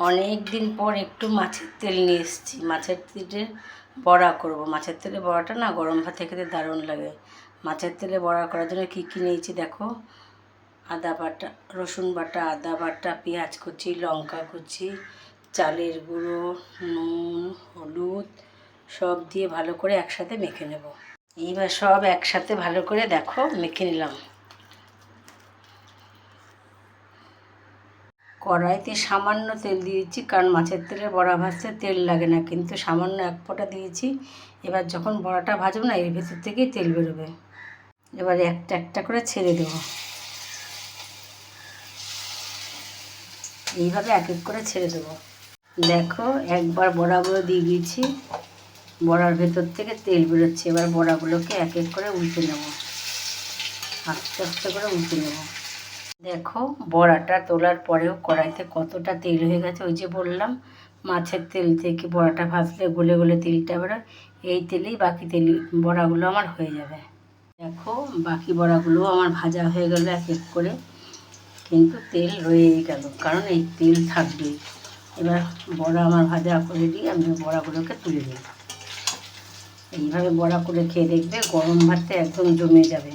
অনেক দিন পর একটু মাছের তেল নিয়ে এসেছি। মাছের তেলে বড়া করব। মাছের তেলে বড়াটা না গরম ভাতে খেতে দারুণ লাগে। মাছের তেলে বড়া করার জন্য কী কী নিয়েছি দেখো। আদা বাটা, রসুন বাটা, আদা বাটা, পেঁয়াজ কুচি, লঙ্কা কুচি, চালের গুঁড়ো, নুন, হলুদ সব দিয়ে ভালো করে একসাথে মেখে নেব। এইবার সব একসাথে ভালো করে দেখো মেখে নিলাম। কড়াইতে সামান্য তেল দিয়েছি, কারণ মাছের তেলে বড়া ভাজতে তেল লাগে না, কিন্তু সামান্য এক ফোঁটা দিয়েছি। এবার যখন বড়াটা ভাজবো না, এর ভেতর থেকেই তেল বেরোবে। এবার একটা একটা করে ছেড়ে দেবো। এইভাবে এক এক করে ছেড়ে দেবো। দেখো একবার বড়াগুলো দিয়ে দিয়েছি, বড়ার ভেতর থেকে তেল বেরোচ্ছে। এবার বড়াগুলোকে এক এক করে উল্টে নেব, আস্তে আস্তে করে উল্টে নেব। দেখো বড়াটা তোলার পরেও কড়াইতে কতটা তেল হয়ে গেছে। ওই যে বললাম মাছের তেল থেকে বড়াটা ভাজলে গলে গলে তেলটা বেরোয়, এই তেলেই বাকি বড়াগুলো আমার হয়ে যাবে। দেখো বাকি বড়াগুলো আমার ভাজা হয়ে গেল এক এক করে, কিন্তু তেল রয়েই গেল, কারণ এই তেল থাকবেই। এবার বড়া আমার ভাজা করে দিয়ে আমি বড়াগুলোকে তুলে দিই। এইভাবে বড়া করে খেয়ে দেখবে, গরম ভাতে একদম জমে যাবে।